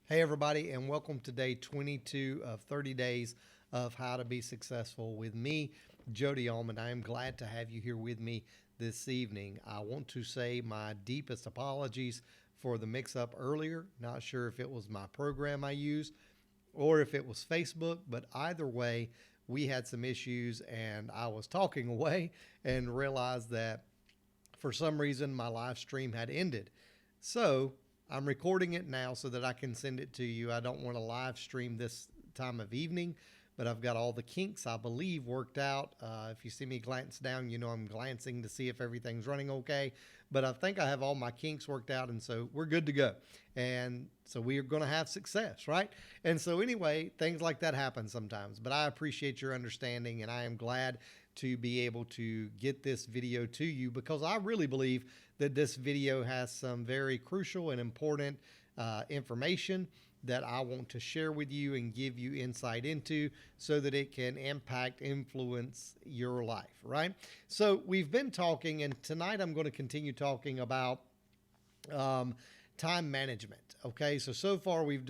Hey, everybody, and welcome to day 22 of 30 days of how to be successful with me, Jody Almond. I am glad to have you here with me this evening. I want to say my deepest apologies for the mix up earlier. Not sure if it was my program I used or if it was Facebook, but either way, we had some issues and I was talking away and realized that for some reason my live stream had ended. So I'm recording it now so that I can send it to you. I don't want to live stream this time of evening, but I've got all the kinks, I believe, worked out. If you see me glance down, you know I'm glancing to see if everything's running okay. But I think I have all my kinks worked out, and so we're good to go. And so we are going to have success, right? And so, anyway, things like that happen sometimes. But I appreciate your understanding, and I am glad to be able to get this video to you because I really believe that this video has some very crucial and important information that I want to share with you and give you insight into so that it can impact, influence your life, right? So we've been talking, and tonight I'm going to continue talking about time management. Okay, so far we've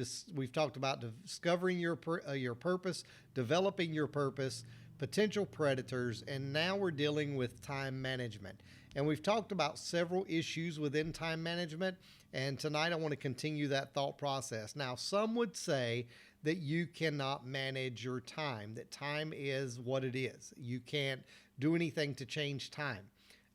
talked about discovering your purpose, developing your purpose, potential predators, and now we're dealing with time management. And we've talked about several issues within time management, and tonight I want to continue that thought process. Now, some would say that you cannot manage your time, that time is what it is. You can't do anything to change time.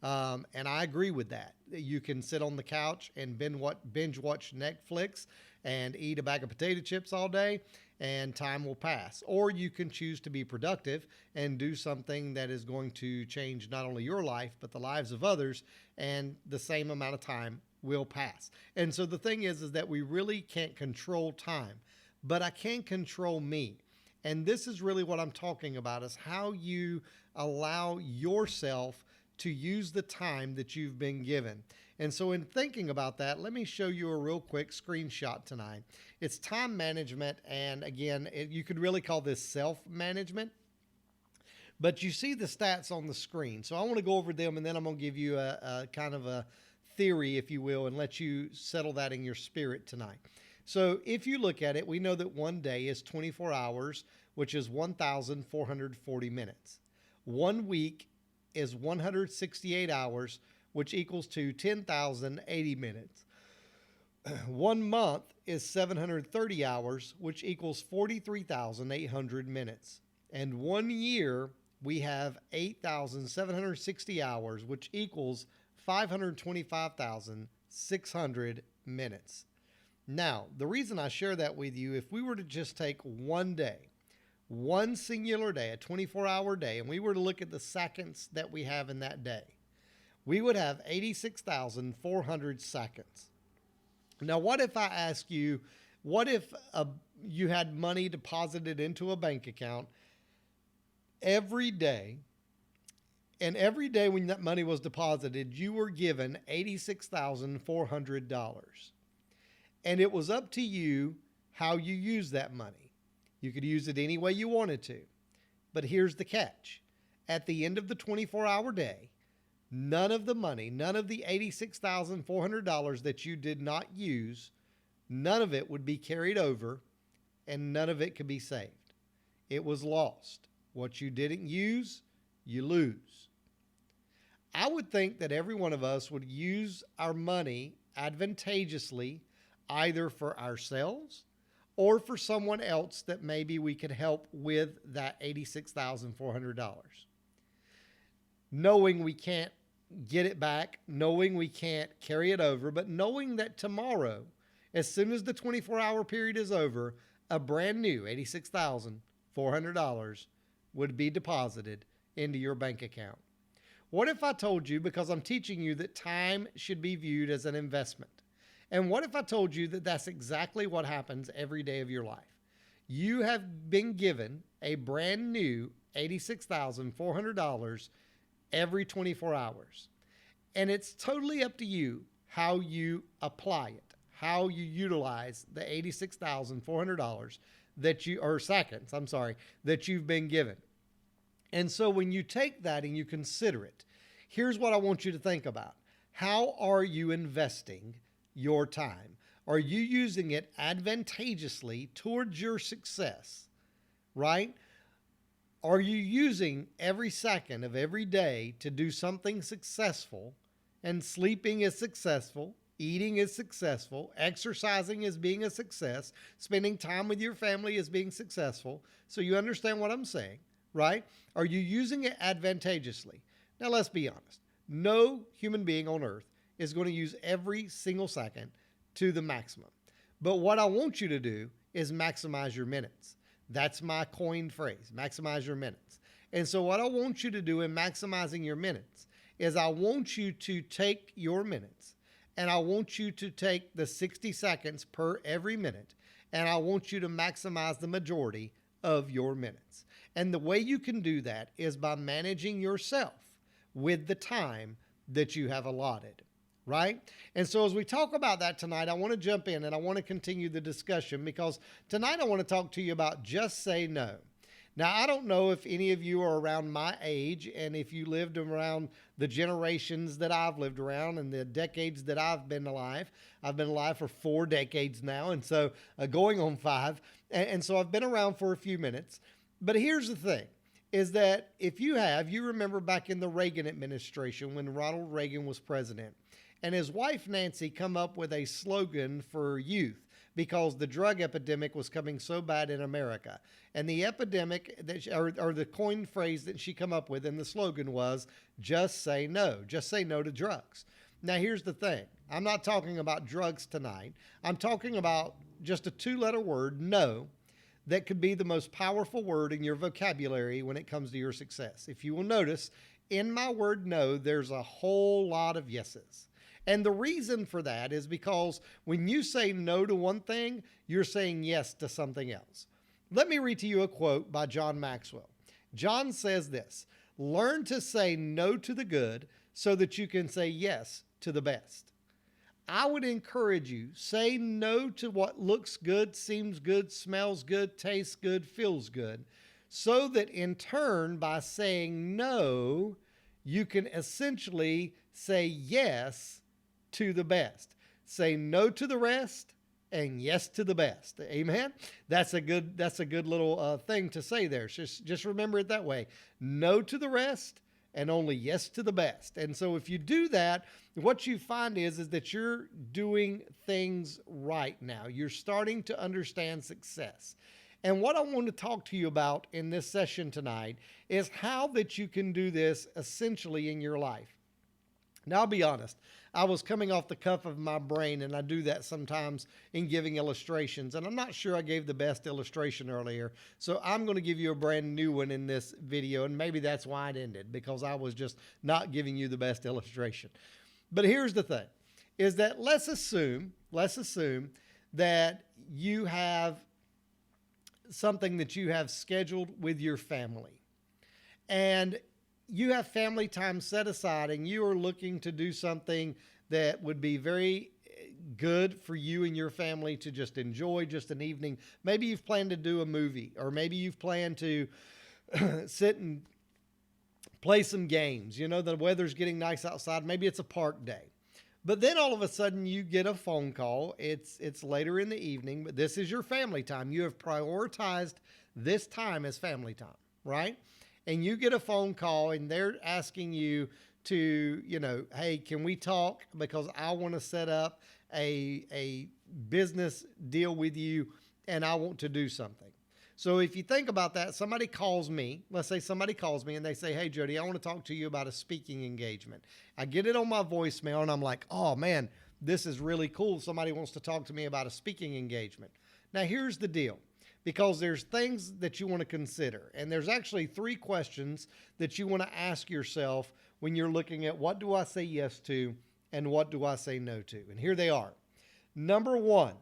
And I agree with that. You can sit on the couch and binge watch Netflix and eat a bag of potato chips all day, and time will pass. Or you can choose to be productive and do something that is going to change not only your life, but the lives of others, and the same amount of time will pass. And so the thing is that we really can't control time, but I can control me. And this is really what I'm talking about, is how you allow yourself to use the time that you've been given. And so in thinking about that, let me show you a real quick screenshot tonight. It's time management, and again, you could really call this self-management, but you see the stats on the screen. So I want to go over them, and then I'm going to give you a kind of a theory, if you will, and let you settle that in your spirit tonight. So if you look at it, we know that one day is 24 hours, which is 1,440 minutes. 1 week is 168 hours, which equals to 10,080 minutes. 1 month is 730 hours, which equals 43,800 minutes. And 1 year, we have 8,760 hours, which equals 525,600 minutes. Now, the reason I share that with you, if we were to just take one day, one singular day, a 24-hour day, and we were to look at the seconds that we have in that day, we would have 86,400 seconds. Now, what if I ask you, what if you had money deposited into a bank account every day, and every day when that money was deposited, you were given $86,400, and it was up to you how you use that money? You could use it any way you wanted to. But here's the catch. At the end of the 24-hour day, none of the money, none of the $86,400 that you did not use, none of it would be carried over, and none of it could be saved. It was lost. What you didn't use, you lose. I would think that every one of us would use our money advantageously, either for ourselves or for someone else that maybe we could help with that $86,400. Knowing we can't get it back, knowing we can't carry it over, but knowing that tomorrow, as soon as the 24-hour period is over, a brand new $86,400 would be deposited into your bank account. What if I told you, because I'm teaching you that time should be viewed as an investment, and what if I told you that that's exactly what happens every day of your life? You have been given a brand new $86,400 every 24 hours. And it's totally up to you how you apply it, how you utilize the $86,400 that you've been given. And so when you take that and you consider it, here's what I want you to think about. How are you investing your time? Are you using it advantageously towards your success, right? Are you using every second of every day to do something successful? And sleeping is successful, eating is successful, exercising is being a success, spending time with your family is being successful. So you understand what I'm saying, right? Are you using it advantageously? Now let's be honest. No human being on earth is going to use every single second to the maximum. But what I want you to do is maximize your minutes. That's my coined phrase, maximize your minutes. And so what I want you to do in maximizing your minutes is I want you to take your minutes and I want you to take the 60 seconds per every minute and I want you to maximize the majority of your minutes. And the way you can do that is by managing yourself with the time that you have allotted, right? And so as we talk about that tonight, I want to jump in and I want to continue the discussion because tonight I want to talk to you about just say no. Now, I don't know if any of you are around my age and if you lived around the generations that I've lived around and the decades that I've been alive. I've been alive for 4 decades now, and so going on 5. And so I've been around for a few minutes. But here's the thing, is that if you remember back in the Reagan administration when Ronald Reagan was president, and his wife Nancy come up with a slogan for youth because the drug epidemic was coming so bad in America. And the epidemic, or the coined phrase that she come up with, and the slogan was, just say no to drugs. Now here's the thing, I'm not talking about drugs tonight. I'm talking about just a 2-letter word, no, that could be the most powerful word in your vocabulary when it comes to your success. If you will notice, in my word no, there's a whole lot of yeses. And the reason for that is because when you say no to one thing, you're saying yes to something else. Let me read to you a quote by John Maxwell. John says this, learn to say no to the good so that you can say yes to the best. I would encourage you, say no to what looks good, seems good, smells good, tastes good, feels good, so that in turn, by saying no, you can essentially say yes to the best. Say no to the rest and yes to the best. Amen. That's a good little thing to say there. Just remember it that way. No to the rest and only yes to the best. And so if you do that, what you find is that you're doing things right now. You're starting to understand success. And what I want to talk to you about in this session tonight is how that you can do this essentially in your life. Now, I'll be honest, I was coming off the cuff of my brain, and I do that sometimes in giving illustrations, and I'm not sure I gave the best illustration earlier, so I'm going to give you a brand new one in this video, and maybe that's why it ended, because I was just not giving you the best illustration. But here's the thing, is that let's assume that you have something that you have scheduled with your family, and you have family time set aside and you are looking to do something that would be very good for you and your family to just enjoy just an evening. Maybe you've planned to do a movie, or maybe you've planned to sit and play some games. You know, the weather's getting nice outside. Maybe it's a park day. But then all of a sudden you get a phone call. It's later in the evening, but this is your family time. You have prioritized this time as family time, right? And you get a phone call and they're asking you to, hey, can we talk? Because I want to set up a business deal with you and I want to do something. So if you think about that, somebody calls me, let's say somebody calls me and they say, hey, Jody, I want to talk to you about a speaking engagement. I get it on my voicemail and I'm like, oh man, this is really cool. Somebody wants to talk to me about a speaking engagement. Now here's the deal. Because there's things that you want to consider. And there's actually 3 questions that you want to ask yourself when you're looking at what do I say yes to and what do I say no to. And here they are. Number one,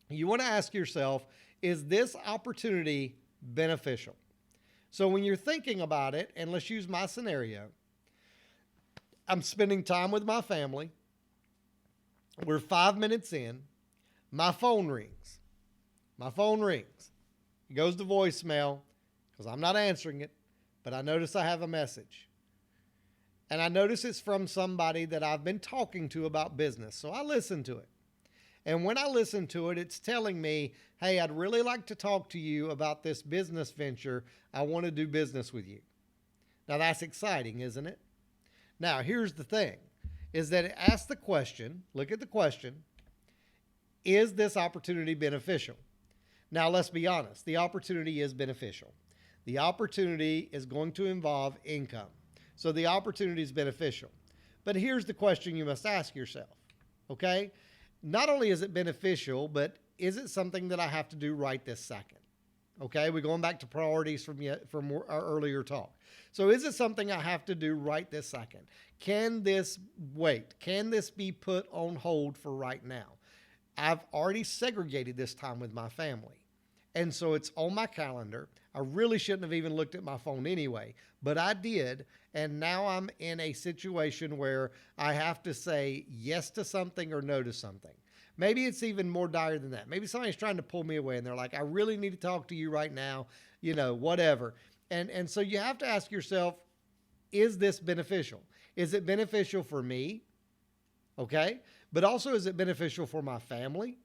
you want to ask yourself, is this opportunity beneficial? So when you're thinking about it, and let's use my scenario, I'm spending time with my family. We're 5 minutes in. My phone rings. It goes to voicemail because I'm not answering it, but I notice I have a message. And I notice it's from somebody that I've been talking to about business. So I listen to it. And when I listen to it, it's telling me, hey, I'd really like to talk to you about this business venture. I want to do business with you. Now that's exciting, isn't it? Now here's the thing, is that it asks the question, look at the question, is this opportunity beneficial? Now let's be honest, the opportunity is beneficial. The opportunity is going to involve income. So the opportunity is beneficial. But here's the question you must ask yourself, okay? Not only is it beneficial, but is it something that I have to do right this second? Okay, we're going back to priorities from our earlier talk. So is it something I have to do right this second? Can this wait? Can this be put on hold for right now? I've already segregated this time with my family. And so it's on my calendar. I really shouldn't have even looked at my phone anyway, but I did. And now I'm in a situation where I have to say yes to something or no to something. Maybe it's even more dire than that. Maybe somebody's trying to pull me away and they're like, I really need to talk to you right now, whatever. And so you have to ask yourself, is this beneficial? Is it beneficial for me? Okay. But also, is it beneficial for my family?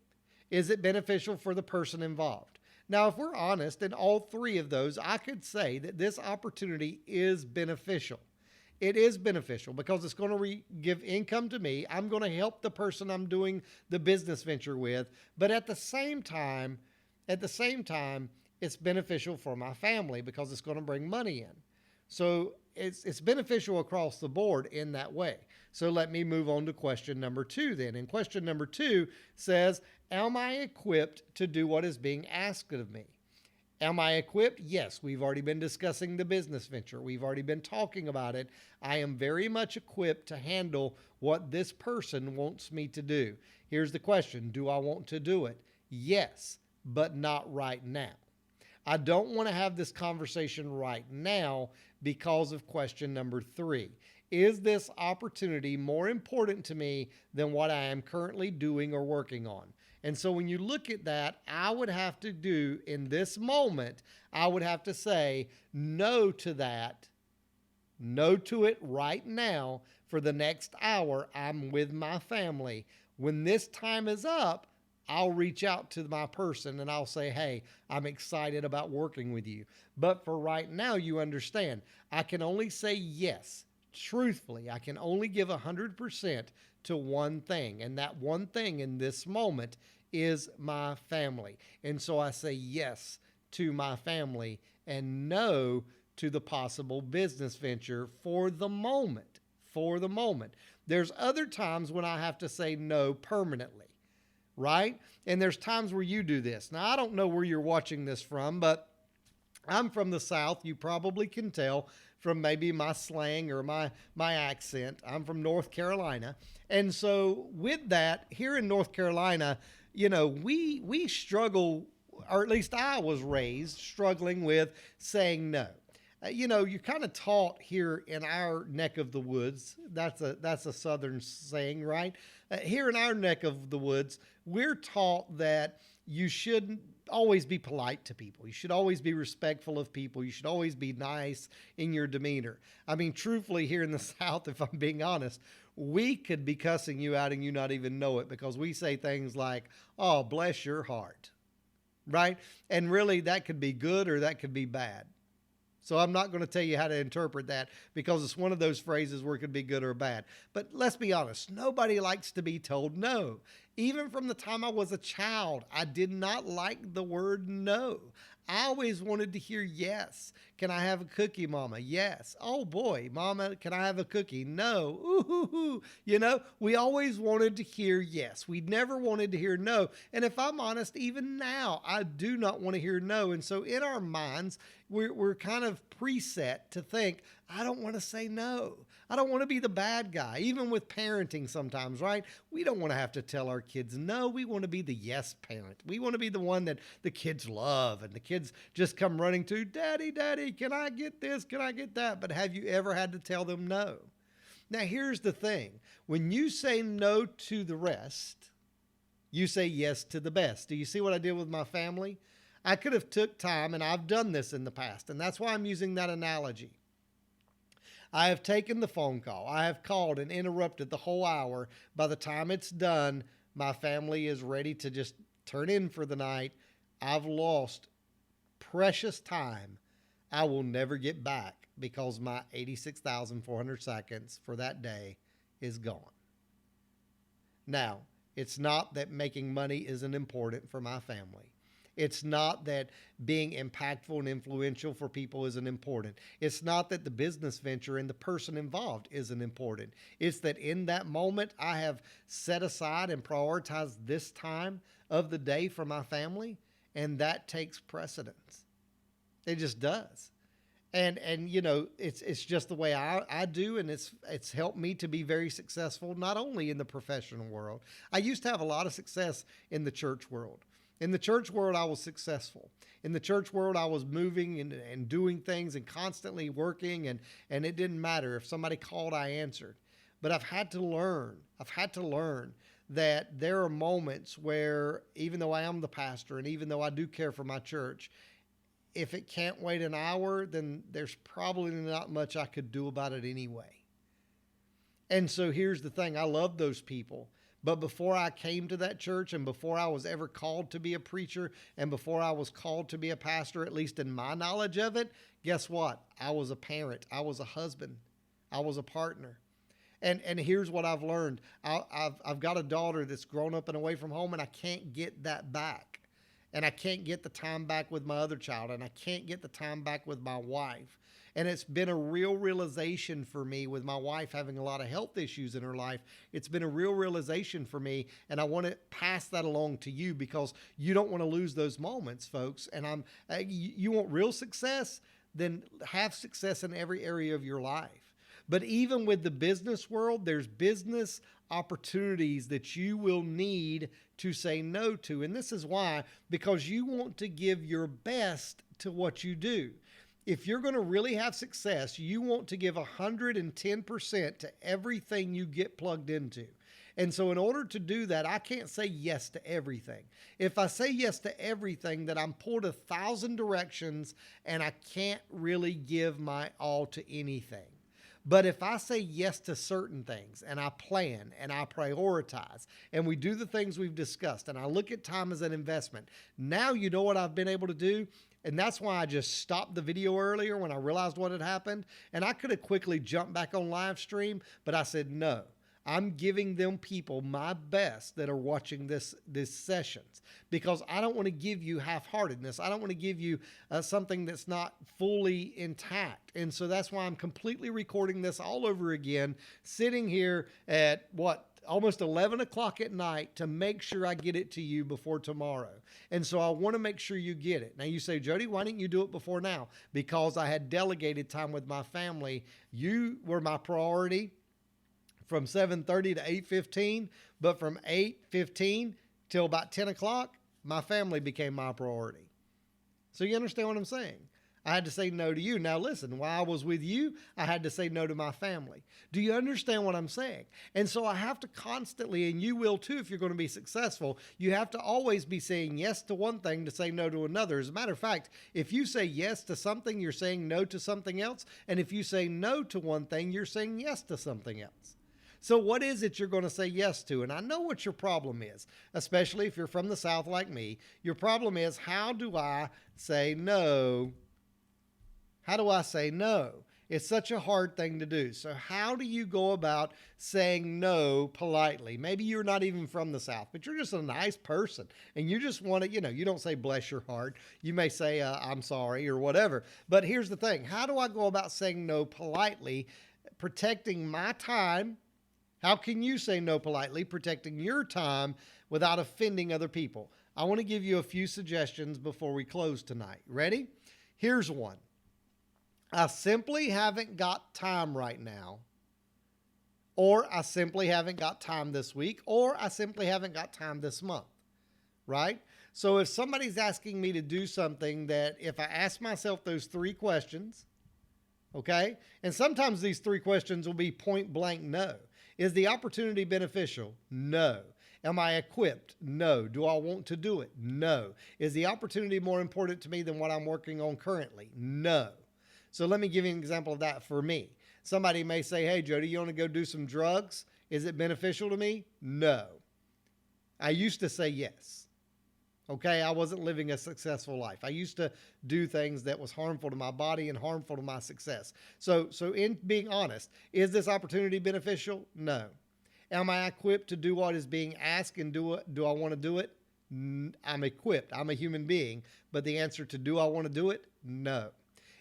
Is it beneficial for the person involved? Now, if we're honest, in all three of those, I could say that this opportunity is beneficial. It is beneficial because it's going to give income to me. I'm going to help the person I'm doing the business venture with. But at the same time, it's beneficial for my family because it's going to bring money in. So it's beneficial across the board in that way. So let me move on to question number 2 then. And question number 2 says, am I equipped to do what is being asked of me? Am I equipped? Yes, we've already been discussing the business venture. We've already been talking about it. I am very much equipped to handle what this person wants me to do. Here's the question. Do I want to do it? Yes, but not right now. I don't want to have this conversation right now because of question number 3. Is this opportunity more important to me than what I am currently doing or working on? And so when you look at that, I would have to do in this moment, I would have to say no to that, no to it right now. For the next hour, I'm with my family. When this time is up, I'll reach out to my person and I'll say, hey, I'm excited about working with you. But for right now, you understand, I can only say yes. Truthfully, I can only give 100% to one thing. And that one thing in this moment is my family. And so I say yes to my family and no to the possible business venture for the moment. For the moment. There's other times when I have to say no permanently, right? And there's times where you do this. Now, I don't know where you're watching this from, but I'm from the South. You probably can tell from maybe my slang or my accent. I'm from North Carolina. And so with that, here in North Carolina, we struggle, or at least I was raised struggling with saying no. You're kind of taught here in our neck of the woods. That's a Southern saying, right? Here in our neck of the woods, we're taught that you shouldn't always be polite to people. You should always be respectful of people. You should always be nice in your demeanor. I mean, truthfully, here in the South, if I'm being honest, we could be cussing you out and you not even know it because we say things like, oh, bless your heart, right? And really, that could be good or that could be bad. So I'm not going to tell you how to interpret that because it's one of those phrases where it could be good or bad. But let's be honest, nobody likes to be told no. Even from the time I was a child, I did not like the word no. I always wanted to hear yes. Can I have a cookie, Mama? Yes. Oh boy, Mama, can I have a cookie? No. Ooh. We always wanted to hear yes. We never wanted to hear no. And if I'm honest, even now, I do not want to hear no. And so in our minds, we're kind of preset to think, I don't want to say no. I don't want to be the bad guy, even with parenting sometimes, right? We don't want to have to tell our kids no. We want to be the yes parent. We want to be the one that the kids love and the kids just come running to, Daddy, Daddy, can I get this? Can I get that? But have you ever had to tell them no? Now, here's the thing. When you say no to the rest, you say yes to the best. Do you see what I did with my family? I could have took time, and I've done this in the past, and that's why I'm using that analogy. I have taken the phone call. I have called and interrupted the whole hour. By the time it's done, my family is ready to just turn in for the night. I've lost precious time I will never get back because my 86,400 seconds for that day is gone. Now, it's not that making money isn't important for my family. It's not that being impactful and influential for people isn't important. It's not that the business venture and the person involved isn't important. It's that in that moment, I have set aside and prioritized this time of the day for my family, and that takes precedence. It just does. And you know, it's just the way I do, and it's helped me to be very successful, not only in the professional world. I used to have a lot of success in the church world. In the church world, I was successful. In the church world, I was moving and doing things and constantly working, and it didn't matter. If somebody called, I answered. But I've had to learn that there are moments where, even though I am the pastor and even though I do care for my church, if it can't wait an hour, then there's probably not much I could do about it anyway. And so here's the thing. I love those people. But before I came to that church, and before I was ever called to be a preacher, and before I was called to be a pastor, at least in my knowledge of it, guess what? I was a parent. I was a husband. I was a partner. And here's what I've learned. I've got a daughter that's grown up and away from home, and I can't get that back. And I can't get the time back with my other child, and I can't get the time back with my wife. And it's been a real realization for me with my wife having a lot of health issues in her life. It's been a real realization for me, and I want to pass that along to you because you don't want to lose those moments, folks. And you want real success? Then have success in every area of your life. But even with the business world, there's business opportunities that you will need to say no to. And this is why, because you want to give your best to what you do. If you're going to really have success, you want to give 110% to everything you get plugged into. And so in order to do that, I can't say yes to everything. If I say yes to everything, then I'm pulled 1,000 directions and I can't really give my all to anything. But if I say yes to certain things and I plan and I prioritize and we do the things we've discussed and I look at time as an investment, now you know what I've been able to do? And that's why I just stopped the video earlier when I realized what had happened. And I could have quickly jumped back on live stream, but I said, no, I'm giving them people my best that are watching this sessions because I don't want to give you half-heartedness. I don't want to give you something that's not fully intact. And so that's why I'm completely recording this all over again, sitting here at almost 11 o'clock at night to make sure I get it to you before tomorrow. And so I want to make sure you get it. Now you say, Jody, why didn't you do it before now? Because I had delegated time with my family. You were my priority from 7:30 to 8:15, but from 8:15 till about 10 o'clock, my family became my priority. So you understand what I'm saying? I had to say no to you. Now listen, while I was with you, I had to say no to my family. Do you understand what I'm saying? And so I have to constantly, and you will too if you're going to be successful, you have to always be saying yes to one thing to say no to another. As a matter of fact, if you say yes to something, you're saying no to something else. And if you say no to one thing, you're saying yes to something else. So what is it you're going to say yes to? And I know what your problem is, especially if you're from the South like me. Your problem is, how do I say no? How do I say no? It's such a hard thing to do. So how do you go about saying no politely? Maybe you're not even from the South, but you're just a nice person and you just want to, you don't say bless your heart. You may say I'm sorry or whatever. But here's the thing. How do I go about saying no politely, protecting my time? How can you say no politely, protecting your time without offending other people? I want to give you a few suggestions before we close tonight. Ready? Here's one. I simply haven't got time right now, or I simply haven't got time this week, or I simply haven't got time this month, right? So if somebody's asking me to do something that if I ask myself those 3 questions, okay, and sometimes these 3 questions will be point blank no. Is the opportunity beneficial? No. Am I equipped? No. Do I want to do it? No. Is the opportunity more important to me than what I'm working on currently? No. So let me give you an example of that for me. Somebody may say, hey, Jody, you want to go do some drugs? Is it beneficial to me? No. I used to say yes. Okay, I wasn't living a successful life. I used to do things that was harmful to my body and harmful to my success. So in being honest, is this opportunity beneficial? No. Am I equipped to do what is being asked and do I want to do it? I'm equipped. I'm a human being. But the answer to do I want to do it? No.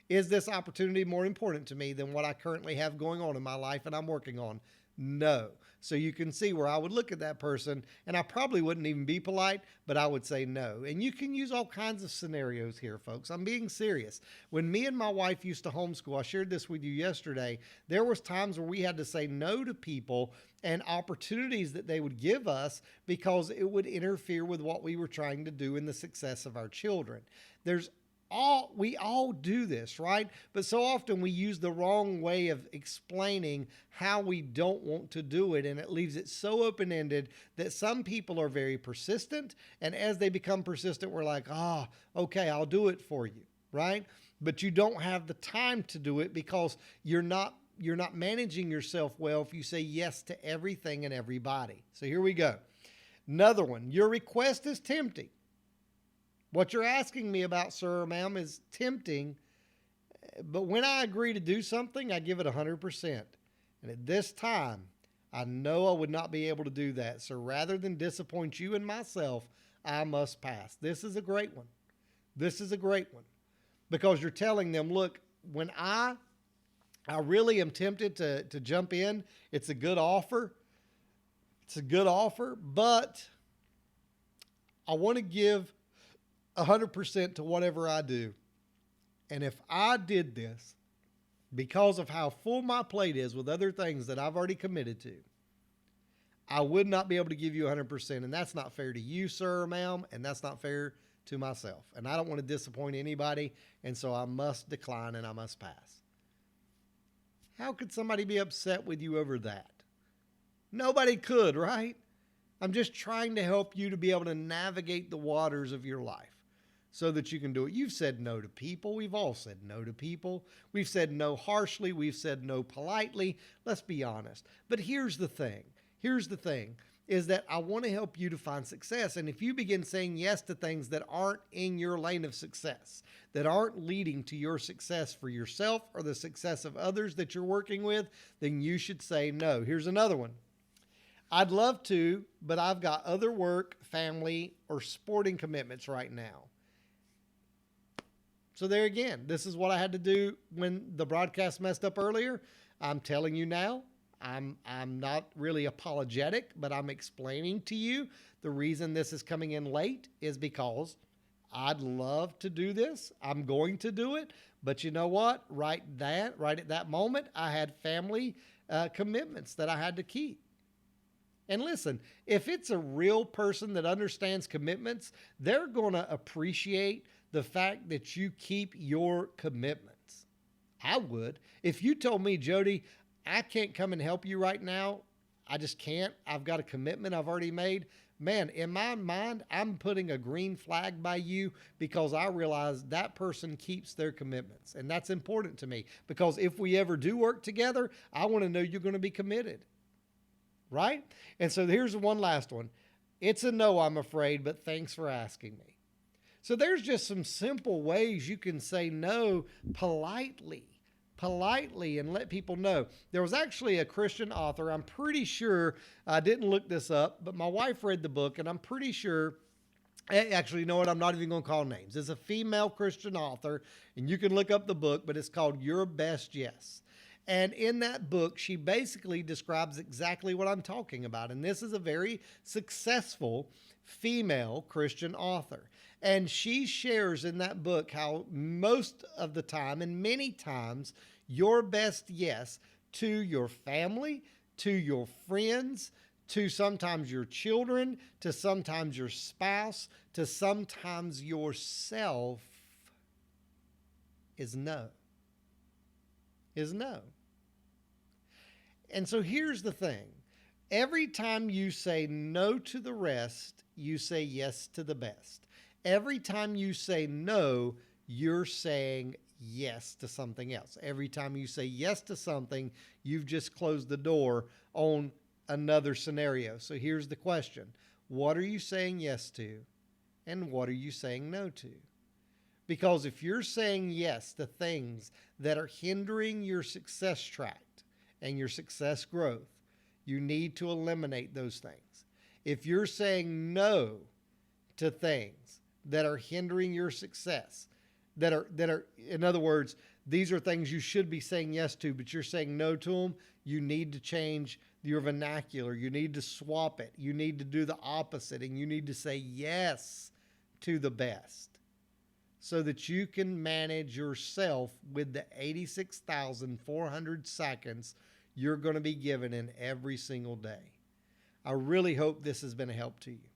Is this opportunity more important to me than what I currently have going on in my life and I'm working on? No. So you can see where I would look at that person, and I probably wouldn't even be polite, but I would say no. And you can use all kinds of scenarios here, folks. I'm being serious. When me and my wife used to homeschool, I shared this with you yesterday, there was times where we had to say no to people and opportunities that they would give us because it would interfere with what we were trying to do in the success of our children. We all do this, right? But so often we use the wrong way of explaining how we don't want to do it, and it leaves it so open-ended that some people are very persistent, and as they become persistent, we're like, okay, I'll do it for you, right? But you don't have the time to do it because you're not managing yourself well if you say yes to everything and everybody. So here we go. Another one, your request is tempting. What you're asking me about, sir or ma'am, is tempting, but when I agree to do something, I give it 100%. And at this time, I know I would not be able to do that. So rather than disappoint you and myself, I must pass. This is a great one. This is a great one. Because you're telling them, look, when I really am tempted to jump in, it's a good offer. It's a good offer, but I want to give 100% to whatever I do. And if I did this because of how full my plate is with other things that I've already committed to, I would not be able to give you 100%. And that's not fair to you, sir or ma'am, and that's not fair to myself. And I don't want to disappoint anybody, and so I must decline and I must pass. How could somebody be upset with you over that? Nobody could, right? I'm just trying to help you to be able to navigate the waters of your life so that you can do it. You've said no to people. We've all said no to people. We've said no harshly. We've said no politely. Let's be honest. But here's the thing. Is that I want to help you to find success. And if you begin saying yes to things that aren't in your lane of success, that aren't leading to your success for yourself or the success of others that you're working with, then you should say no. Here's another one. I'd love to, but I've got other work, family, or sporting commitments right now. So there again, this is what I had to do when the broadcast messed up earlier. I'm telling you now, I'm not really apologetic, but I'm explaining to you the reason this is coming in late is because I'd love to do this. I'm going to do it. But you know what? Right at that moment, I had family commitments that I had to keep. And listen, if it's a real person that understands commitments, they're going to appreciate the fact that you keep your commitments. I would. If you told me, Jody, I can't come and help you right now, I just can't. I've got a commitment I've already made. Man, in my mind, I'm putting a green flag by you because I realize that person keeps their commitments. And that's important to me because if we ever do work together, I want to know you're going to be committed. Right? And so here's one last one. It's a no, I'm afraid, but thanks for asking me. So there's just some simple ways you can say no politely and let people know. There was actually a Christian author. I'm pretty sure, I didn't look this up, but my wife read the book and I'm pretty sure, actually, you know what? I'm not even going to call names. It's a female Christian author and you can look up the book, but it's called Your Best Yes. And in that book, she basically describes exactly what I'm talking about. And this is a very successful female Christian author. And she shares in that book how most of the time and many times your best yes to your family, to your friends, to sometimes your children, to sometimes your spouse, to sometimes yourself is no. Is no. And so here's the thing. Every time you say no to the rest, you say yes to the best. Every time you say no, you're saying yes to something else. Every time you say yes to something, you've just closed the door on another scenario. So here's the question. What are you saying yes to, and what are you saying no to? Because if you're saying yes to things that are hindering your success track and your success growth, you need to eliminate those things. If you're saying no to things that are hindering your success, that are, in other words, these are things you should be saying yes to, but you're saying no to them, you need to change your vernacular. You need to swap it. You need to do the opposite, and you need to say yes to the best so that you can manage yourself with the 86,400 seconds you're going to be given in every single day. I really hope this has been a help to you.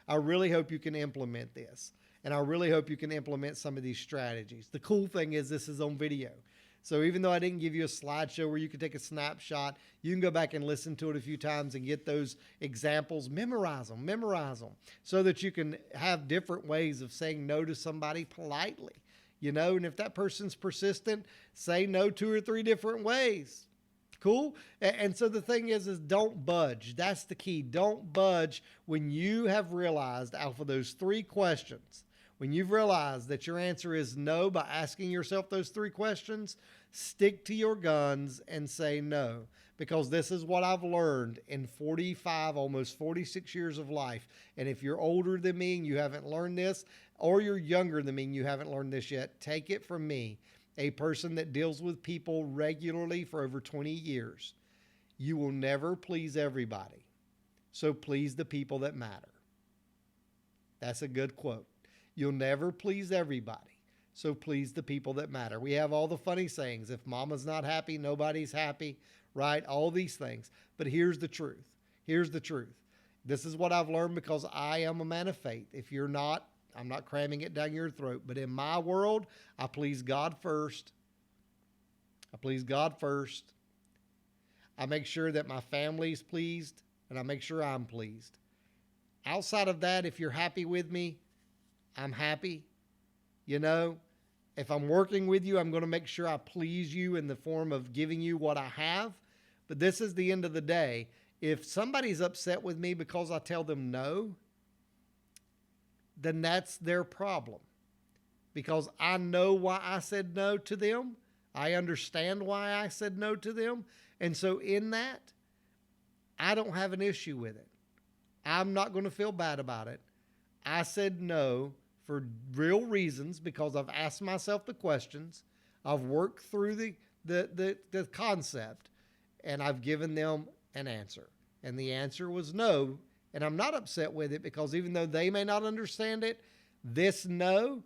I really hope you can implement this. And I really hope you can implement some of these strategies. The cool thing is this is on video. So even though I didn't give you a slideshow where you can take a snapshot, you can go back and listen to it a few times and get those examples, memorize them so that you can have different ways of saying no to somebody politely. And if that person's persistent, say no 2 or 3 different ways. Cool? And so the thing is don't budge. That's the key. Don't budge when you have realized out of those 3 questions, when you've realized that your answer is no by asking yourself those 3 questions, stick to your guns and say no. Because this is what I've learned in 45, almost 46 years of life. And if you're older than me and you haven't learned this, or you're younger than me and you haven't learned this yet, take it from me, a person that deals with people regularly for over 20 years. You will never please everybody. So please the people that matter. That's a good quote. You'll never please everybody. So please the people that matter. We have all the funny sayings. If mama's not happy, nobody's happy, right? All these things. But here's the truth. Here's the truth. This is what I've learned because I am a man of faith. If you're not, I'm not cramming it down your throat. But in my world, I please God first. I please God first. I make sure that my family's pleased, and I make sure I'm pleased. Outside of that, if you're happy with me, I'm happy. If I'm working with you, I'm going to make sure I please you in the form of giving you what I have. But this is the end of the day. If somebody's upset with me because I tell them no, then that's their problem. Because I know why I said no to them. I understand why I said no to them. And so in that, I don't have an issue with it. I'm not going to feel bad about it. I said no for real reasons because I've asked myself the questions. I've worked through the concept, and I've given them an answer. And the answer was no. And I'm not upset with it because even though they may not understand it, this no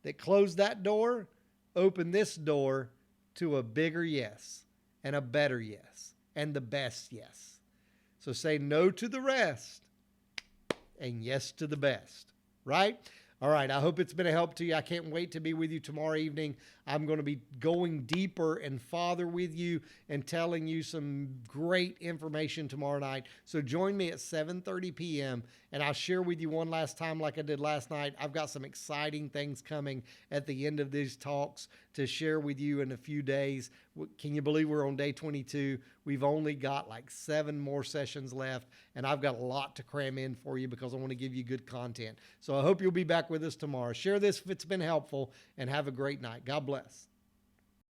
that closed that door opened this door to a bigger yes and a better yes and the best yes. So say no to the rest and yes to the best, right? All right, I hope it's been a help to you. I can't wait to be with you tomorrow evening. I'm going to be going deeper and farther with you and telling you some great information tomorrow night. So join me at 7:30 p.m. and I'll share with you one last time like I did last night. I've got some exciting things coming at the end of these talks to share with you in a few days. Can you believe we're on day 22? We've only got like 7 more sessions left, and I've got a lot to cram in for you because I want to give you good content. So I hope you'll be back with us tomorrow. Share this if it's been helpful, and have a great night. God bless.